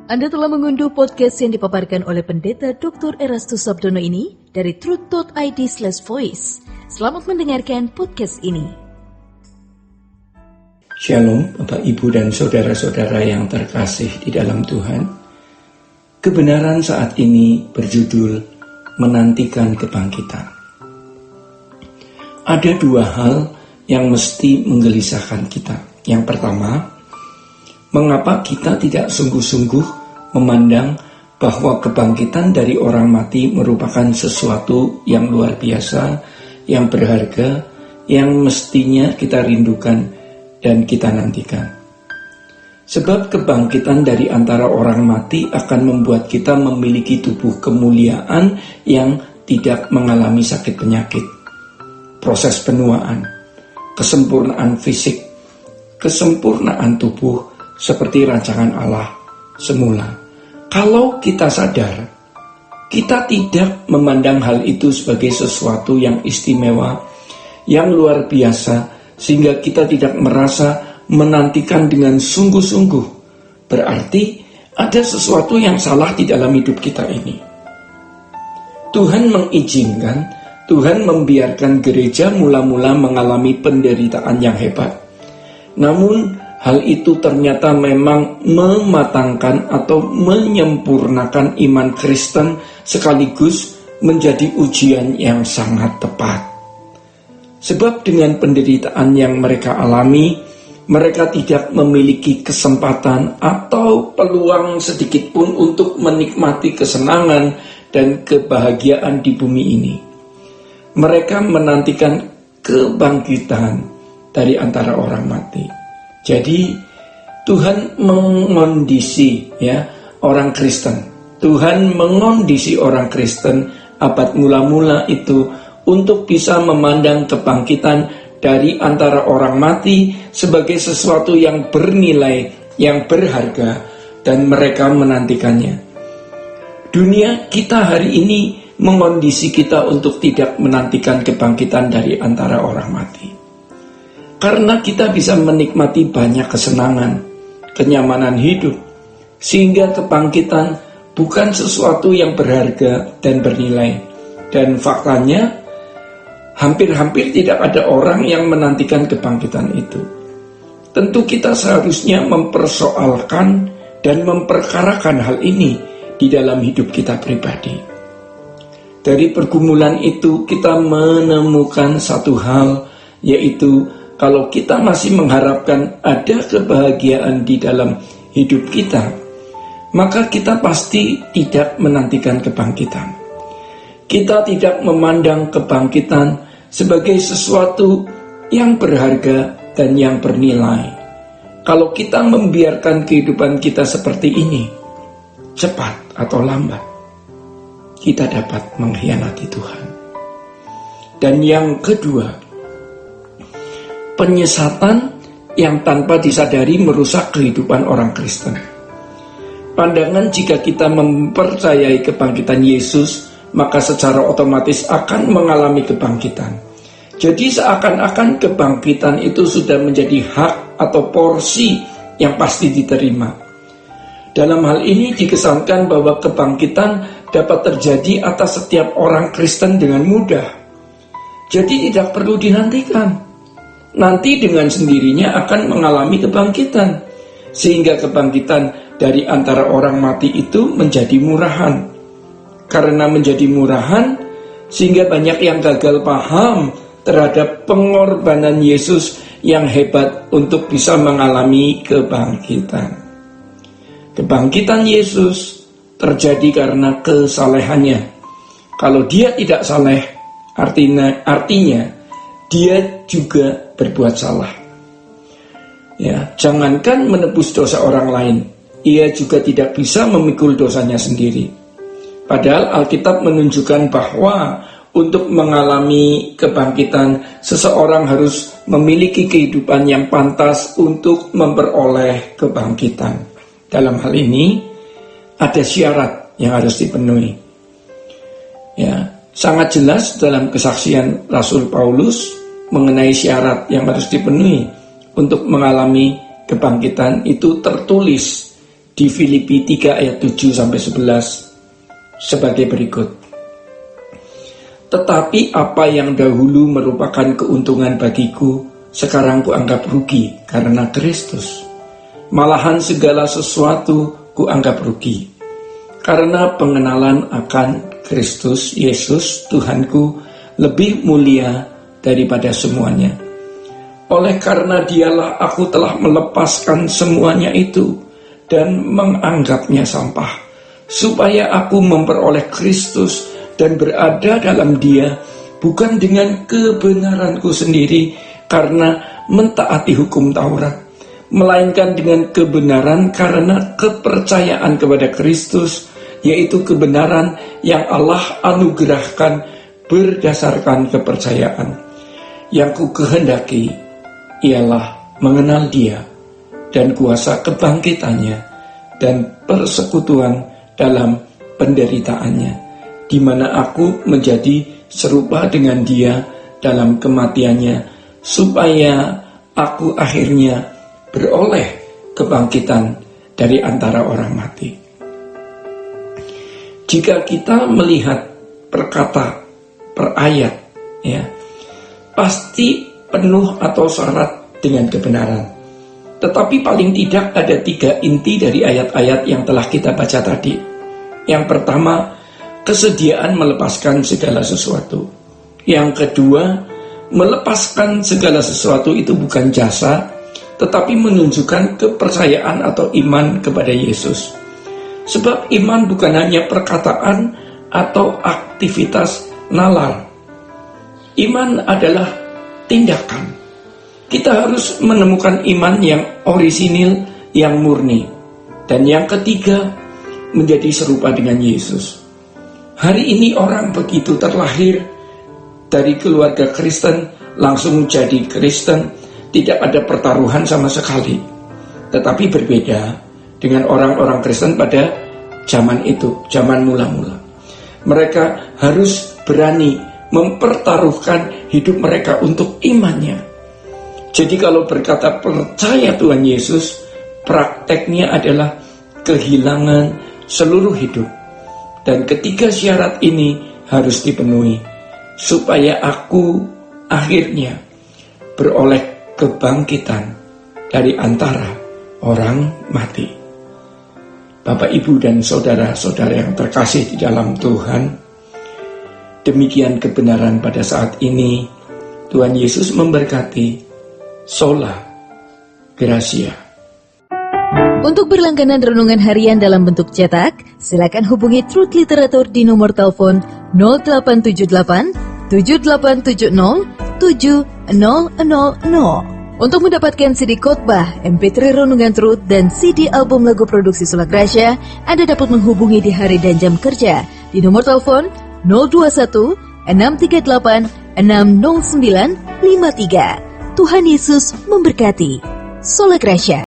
Anda telah mengunduh podcast yang dipaparkan oleh Pendeta Dr. Erastus Sabdono ini dari truth.id/voice. Selamat mendengarkan podcast ini. Shalom Bapak Ibu dan Saudara-saudara yang terkasih di dalam Tuhan. Kebenaran saat ini berjudul Menantikan Kebangkitan. Ada dua hal yang mesti menggelisahkan kita. Yang pertama, mengapa kita tidak sungguh-sungguh memandang bahwa kebangkitan dari orang mati merupakan sesuatu yang luar biasa, yang berharga, yang mestinya kita rindukan dan kita nantikan. Sebab kebangkitan dari antara orang mati akan membuat kita memiliki tubuh kemuliaan yang tidak mengalami sakit penyakit, proses penuaan, kesempurnaan fisik, kesempurnaan tubuh seperti rancangan Allah semula. Kalau kita sadar, kita tidak memandang hal itu sebagai sesuatu yang istimewa, yang luar biasa, sehingga kita tidak merasa menantikan dengan sungguh-sungguh. Berarti ada sesuatu yang salah di dalam hidup kita ini. Tuhan mengizinkan, Tuhan membiarkan gereja mula-mula mengalami penderitaan yang hebat. Namun hal itu ternyata memang mematangkan atau menyempurnakan iman Kristen sekaligus menjadi ujian yang sangat tepat. Sebab dengan penderitaan yang mereka alami, mereka tidak memiliki kesempatan atau peluang sedikit pun untuk menikmati kesenangan dan kebahagiaan di bumi ini. Mereka menantikan kebangkitan dari antara orang mati. Jadi Tuhan mengondisi orang Kristen. Tuhan mengondisi orang Kristen abad mula-mula itu untuk bisa memandang kebangkitan dari antara orang mati sebagai sesuatu yang bernilai, yang berharga, dan mereka menantikannya. Dunia kita hari ini mengondisi kita untuk tidak menantikan kebangkitan dari antara orang mati. Karena kita bisa menikmati banyak kesenangan, kenyamanan hidup, sehingga kebangkitan bukan sesuatu yang berharga dan bernilai. Dan faktanya, hampir-hampir tidak ada orang yang menantikan kebangkitan itu. Tentu kita seharusnya mempersoalkan dan memperkarakan hal ini di dalam hidup kita pribadi. Dari pergumulan itu kita menemukan satu hal, yaitu kalau kita masih mengharapkan ada kebahagiaan di dalam hidup kita, maka kita pasti tidak menantikan kebangkitan. Kita tidak memandang kebangkitan sebagai sesuatu yang berharga dan yang bernilai. Kalau kita membiarkan kehidupan kita seperti ini, cepat atau lambat, kita dapat mengkhianati Tuhan. Dan yang kedua, penyesatan yang tanpa disadari merusak kehidupan orang Kristen. Pandangan jika kita mempercayai kebangkitan Yesus, maka secara otomatis akan mengalami kebangkitan. Jadi seakan-akan kebangkitan itu sudah menjadi hak atau porsi yang pasti diterima. Dalam hal ini dikesankan bahwa kebangkitan dapat terjadi atas setiap orang Kristen dengan mudah. Jadi tidak perlu dinantikan. Nanti dengan sendirinya akan mengalami kebangkitan. Sehingga kebangkitan dari antara orang mati itu menjadi murahan. Karena menjadi murahan, sehingga banyak yang gagal paham terhadap pengorbanan Yesus yang hebat untuk bisa mengalami kebangkitan. Kebangkitan Yesus terjadi karena kesalehannya. Kalau dia tidak saleh, artinya dia juga berbuat salah. Jangankan menebus dosa orang lain, ia juga tidak bisa memikul dosanya sendiri. Padahal Alkitab menunjukkan bahwa untuk mengalami kebangkitan, seseorang harus memiliki kehidupan yang pantas untuk memperoleh kebangkitan. Dalam hal ini, ada syarat yang harus dipenuhi. Sangat jelas dalam kesaksian Rasul Paulus mengenai syarat yang harus dipenuhi untuk mengalami kebangkitan itu tertulis di Filipi 3 ayat 7-11 sebagai berikut. Tetapi apa yang dahulu merupakan keuntungan bagiku, sekarang kuanggap rugi karena Kristus. Malahan segala sesuatu kuanggap rugi, karena pengenalan akan Kristus Yesus Tuhanku lebih mulia daripada semuanya. Oleh karena dialah aku telah melepaskan semuanya itu dan menganggapnya sampah, supaya aku memperoleh Kristus dan berada dalam Dia, bukan dengan kebenaranku sendiri karena mentaati hukum Taurat, melainkan dengan kebenaran karena kepercayaan kepada Kristus, yaitu kebenaran yang Allah anugerahkan berdasarkan kepercayaan. Yang ku kehendaki ialah mengenal Dia dan kuasa kebangkitannya dan persekutuan dalam penderitaannya, di mana aku menjadi serupa dengan Dia dalam kematiannya, supaya aku akhirnya beroleh kebangkitan dari antara orang mati. Jika kita melihat perkata per ayat, ya, pasti penuh atau syarat dengan kebenaran. Tetapi paling tidak ada 3 inti dari ayat-ayat yang telah kita baca tadi. Yang pertama, kesediaan melepaskan segala sesuatu. Yang kedua, melepaskan segala sesuatu itu bukan jasa, tetapi menunjukkan kepercayaan atau iman kepada Yesus. Sebab iman bukan hanya perkataan atau aktivitas nalar. Iman adalah tindakan. Kita harus menemukan iman yang orisinil, yang murni. Dan yang ketiga, menjadi serupa dengan Yesus. Hari ini orang begitu terlahir dari keluarga Kristen, langsung jadi Kristen, tidak ada pertaruhan sama sekali. Tetapi berbeda dengan orang-orang Kristen pada zaman itu, zaman mula-mula. Mereka harus berani mempertaruhkan hidup mereka untuk imannya. Jadi kalau berkata percaya Tuhan Yesus, prakteknya adalah kehilangan seluruh hidup. Dan ketiga syarat ini harus dipenuhi, supaya aku akhirnya beroleh kebangkitan dari antara orang mati. Bapak, Ibu, dan saudara-saudara yang terkasih di dalam Tuhan, demikian kebenaran pada saat ini. Tuhan Yesus memberkati. Sola Gracia. Untuk berlangganan renungan harian dalam bentuk cetak, silakan hubungi Truth Literatur di nomor telepon 0878 7870 7000. Untuk mendapatkan CD khotbah, MP3 renungan Truth, dan CD album lagu produksi Sola Gracia, Anda dapat menghubungi di hari dan jam kerja di nomor telepon 021 638 60953. Tuhan Yesus memberkati. Sola Gracia.